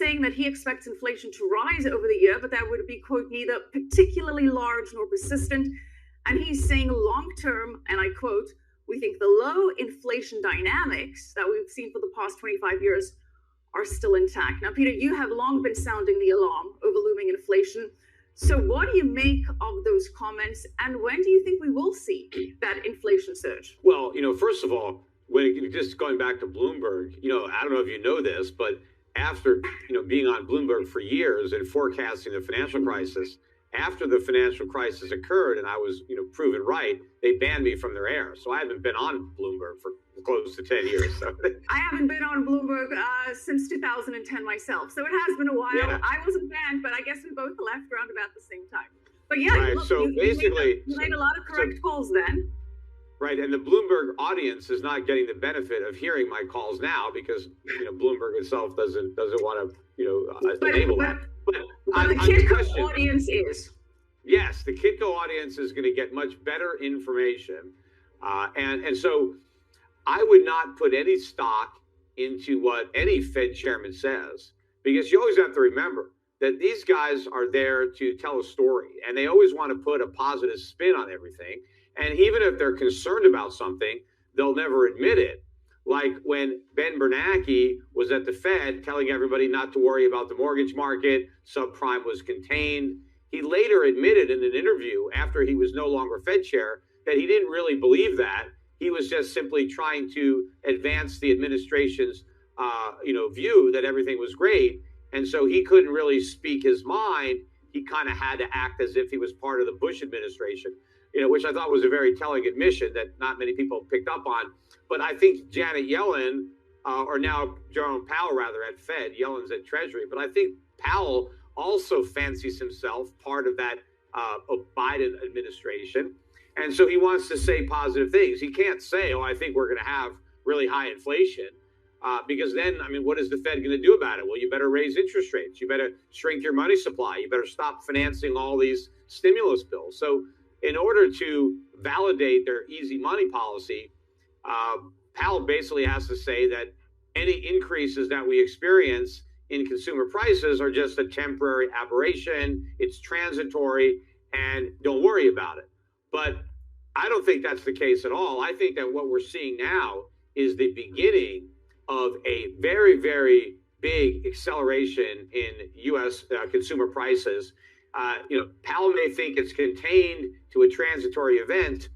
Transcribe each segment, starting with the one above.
saying that he expects inflation to rise over the year, but that would be, quote, neither particularly large nor persistent. And he's saying long term, and I quote, we think the low inflation dynamics that we've seen for the past 25 years are still intact. Now, Peter, you have long been sounding the alarm over looming inflation. So what do you make of those comments, and when do you think we will see that inflation surge? Well, first of all, just going back to Bloomberg, I don't know if you know this, but after, being on Bloomberg for years and forecasting the financial crisis, after the financial crisis occurred and I was, proven right, they banned me from their air. So I haven't been on Bloomberg for close to 10 years. So I haven't been on Bloomberg since 2010 myself. So it has been a while. Yeah. I wasn't banned, but I guess we both left around about the same time. But yeah, right. Look, so basically, you made a lot of correct calls then. Right, and the Bloomberg audience is not getting the benefit of hearing my calls now because Bloomberg itself doesn't want to enable that. But the Kitco audience is. Yes, the Kitco audience is going to get much better information, and so I would not put any stock into what any Fed chairman says, because you always have to remember that these guys are there to tell a story, and they always want to put a positive spin on everything. And even if they're concerned about something, they'll never admit it. Like when Ben Bernanke was at the Fed telling everybody not to worry about the mortgage market, subprime was contained. He later admitted in an interview after he was no longer Fed chair that he didn't really believe that. He was just simply trying to advance the administration's view that everything was great. And so he couldn't really speak his mind. He kind of had to act as if he was part of the Bush administration. Which I thought was a very telling admission that not many people picked up on. But I think Janet Yellen, or now Jerome Powell, rather, at Fed, Yellen's at Treasury, but I think Powell also fancies himself part of that Biden administration. And so he wants to say positive things. He can't say, I think we're going to have really high inflation, because then, what is the Fed going to do about it? Well, you better raise interest rates. You better shrink your money supply. You better stop financing all these stimulus bills. So in order to validate their easy money policy, Powell basically has to say that any increases that we experience in consumer prices are just a temporary aberration, it's transitory, and don't worry about it. But I don't think that's the case at all. I think that what we're seeing now is the beginning of a very, very big acceleration in U.S. Consumer prices. Powell may think it's contained to a transitory event,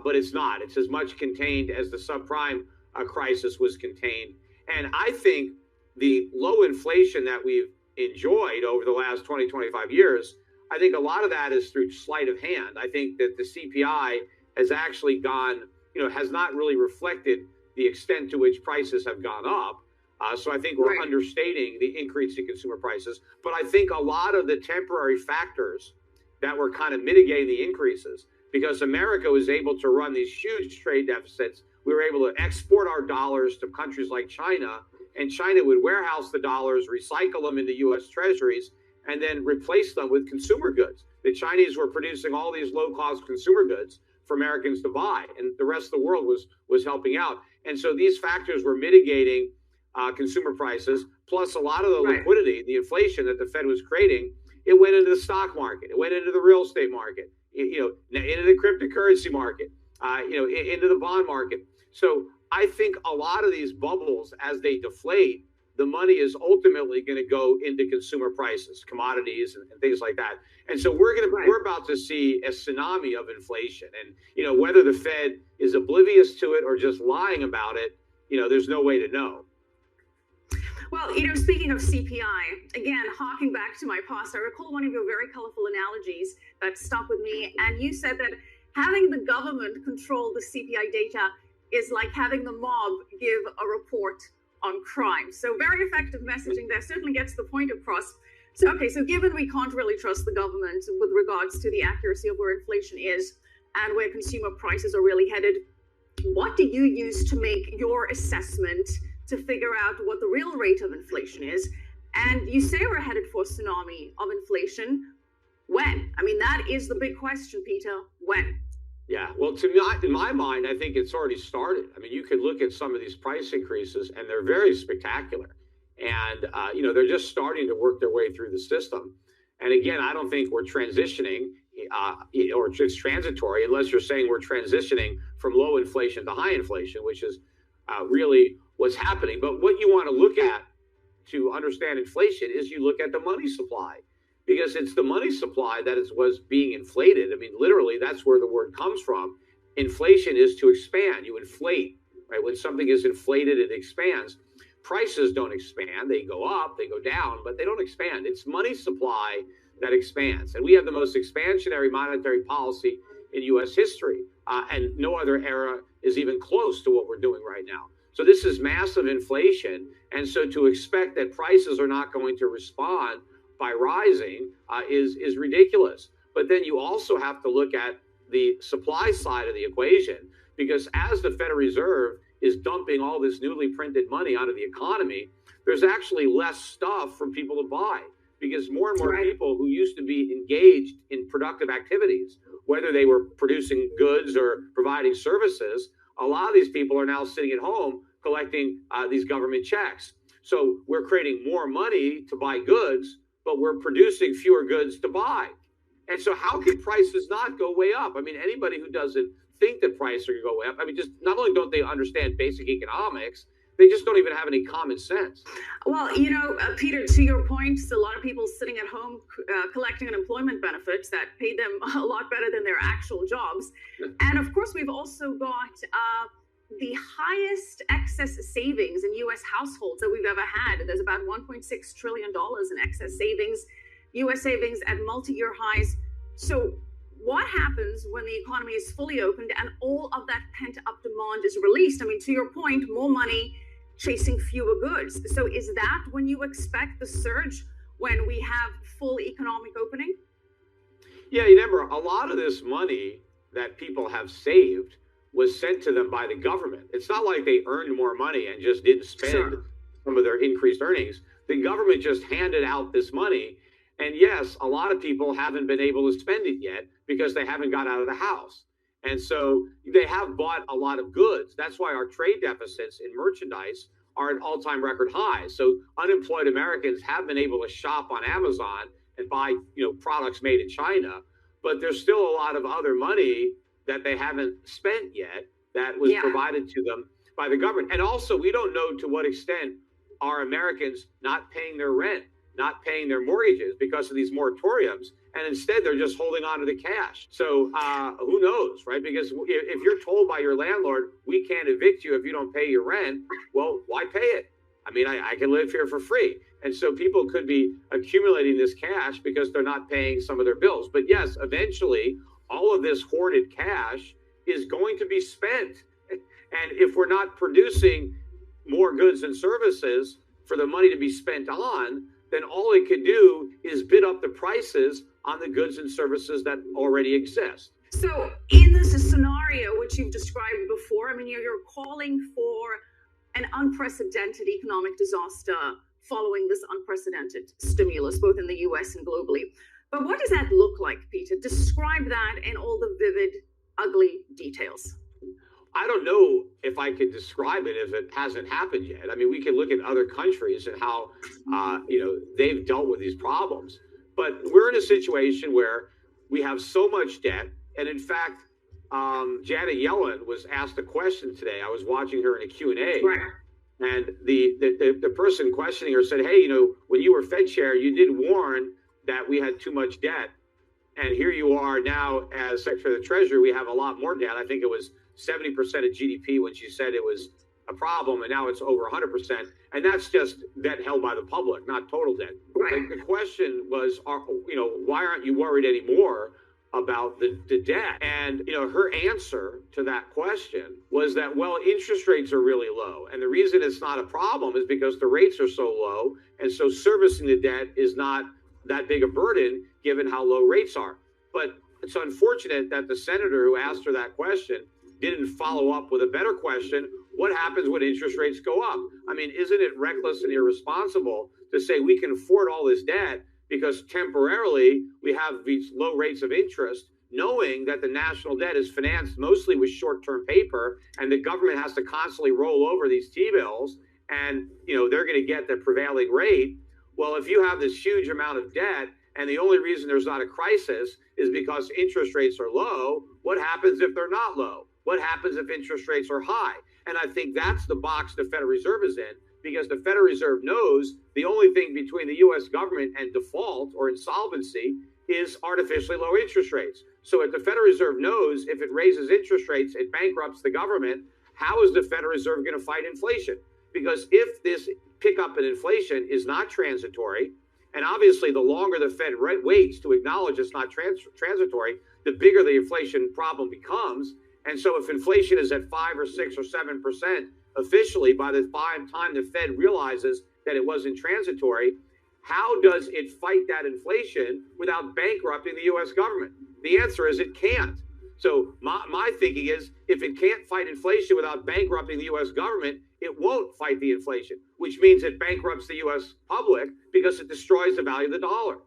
but it's not. It's as much contained as the subprime crisis was contained. And I think the low inflation that we've enjoyed over the last 20, 25 years, I think a lot of that is through sleight of hand. I think that the CPI has actually gone, has not really reflected the extent to which prices have gone up. So I think we're understating the increase in consumer prices. But I think a lot of the temporary factors that were kind of mitigating the increases, because America was able to run these huge trade deficits. We were able to export our dollars to countries like China, and China would warehouse the dollars, recycle them into U.S. treasuries, and then replace them with consumer goods. The Chinese were producing all these low-cost consumer goods for Americans to buy, and the rest of the world was helping out. And so these factors were mitigating consumer prices, plus a lot of the liquidity, the inflation that the Fed was creating. It went into the stock market, it went into the real estate market, into the cryptocurrency market, into the bond market. So I think a lot of these bubbles, as they deflate, the money is ultimately going to go into consumer prices, commodities, and things like that. And so we're about to see a tsunami of inflation. And whether the Fed is oblivious to it or just lying about it, there's no way to know. Well, speaking of CPI, again, harking back to my past, I recall one of your very colorful analogies that stuck with me. And you said that having the government control the CPI data is like having the mob give a report on crime. So very effective messaging there, certainly gets the point across. So given we can't really trust the government with regards to the accuracy of where inflation is and where consumer prices are really headed, what do you use to make your assessment to figure out what the real rate of inflation is? And you say we're headed for a tsunami of inflation. When? That is the big question, Peter. When? Yeah, well, in my mind, I think it's already started. You could look at some of these price increases, and they're very spectacular. And, they're just starting to work their way through the system. And again, I don't think we're transitioning or it's transitory unless you're saying we're transitioning from low inflation to high inflation, which is really what's happening. But what you want to look at to understand inflation is you look at the money supply, because it's the money supply that was being inflated. I mean, literally, that's where the word comes from. Inflation is to expand. You inflate, right? When something is inflated, it expands. Prices don't expand. They go up, they go down, but they don't expand. It's money supply that expands. And we have the most expansionary monetary policy in U.S. history. And no other era is even close to what we're doing right now. So this is massive inflation. And so to expect that prices are not going to respond by rising is ridiculous. But then you also have to look at the supply side of the equation, because as the Federal Reserve is dumping all this newly printed money out of the economy, there's actually less stuff for people to buy, because more and more people who used to be engaged in productive activities, whether they were producing goods or providing services, a lot of these people are now sitting at home collecting these government checks. So we're creating more money to buy goods, but we're producing fewer goods to buy. And so how can prices not go way up? I mean, anybody who doesn't think that prices are going to go way up, I mean, just not only don't they understand basic economics, they just don't even have any common sense. Well, Peter, to your point, a lot of people sitting at home collecting unemployment benefits that pay them a lot better than their actual jobs. And of course, we've also got the highest excess savings in U.S. households that we've ever had. There's about $1.6 trillion in excess savings, U.S. savings at multi-year highs. So what happens when the economy is fully opened and all of that pent-up demand is released? I mean, to your point, more money chasing fewer goods. So is that when you expect the surge, when we have full economic opening? Yeah, you remember, a lot of this money that people have saved was sent to them by the government. It's not like they earned more money and just didn't spend some of their increased earnings. The government just handed out this money. And yes, a lot of people haven't been able to spend it yet because they haven't got out of the house. And so they have bought a lot of goods. That's why our trade deficits in merchandise are at all-time record highs. So unemployed Americans have been able to shop on Amazon and buy, products made in China, but there's still a lot of other money that they haven't spent yet that was provided to them by the government. And also, we don't know to what extent are Americans not paying their rent, not paying their mortgages because of these moratoriums, and instead they're just holding on to the cash. So who knows, right? Because if you're told by your landlord, we can't evict you if you don't pay your rent, well, why pay it? I mean, I can live here for free. And so people could be accumulating this cash because they're not paying some of their bills. But yes, eventually, all of this hoarded cash is going to be spent. And if we're not producing more goods and services for the money to be spent on, then all it could do is bid up the prices on the goods and services that already exist. So in this scenario, which you've described before, I mean, you're calling for an unprecedented economic disaster following this unprecedented stimulus, both in the US and globally. But what does that look like, Peter? Describe that in all the vivid, ugly details. I don't know if I could describe it if it hasn't happened yet. I mean, we can look at other countries and how, they've dealt with these problems. But we're in a situation where we have so much debt. And in fact, Janet Yellen was asked a question today. I was watching her in a Q&A. Right. And the person questioning her said, hey, when you were Fed chair, you did warn that we had too much debt. And here you are now as Secretary of the Treasury, we have a lot more debt. I think it was 70% of GDP when she said it was a problem, and now it's over 100%. And that's just debt held by the public, not total debt. Right. The question was, why aren't you worried anymore about the debt? And, her answer to that question was that, well, interest rates are really low. And the reason it's not a problem is because the rates are so low. And so servicing the debt is not that big a burden given how low rates are. But it's unfortunate that the senator who asked her that question didn't follow up with a better question. What happens when interest rates go up? I mean, isn't it reckless and irresponsible to say we can afford all this debt because temporarily we have these low rates of interest, knowing that the national debt is financed mostly with short-term paper and the government has to constantly roll over these T-bills and they're going to get the prevailing rate. Well, if you have this huge amount of debt and the only reason there's not a crisis is because interest rates are low, what happens if they're not low? What happens if interest rates are high? And I think that's the box the Federal Reserve is in, because the Federal Reserve knows the only thing between the U.S. government and default or insolvency is artificially low interest rates. So if the Federal Reserve knows if it raises interest rates, it bankrupts the government, how is the Federal Reserve going to fight inflation? Because if this pickup in inflation is not transitory, and obviously the longer the Fed waits to acknowledge it's not transitory, the bigger the inflation problem becomes. And so if inflation is at 5 or 6 or 7% officially by the time the Fed realizes that it wasn't transitory, how does it fight that inflation without bankrupting the U.S. government? The answer is it can't. So my thinking is, if it can't fight inflation without bankrupting the U.S. government, it won't fight the inflation, which means it bankrupts the U.S. public because it destroys the value of the dollar.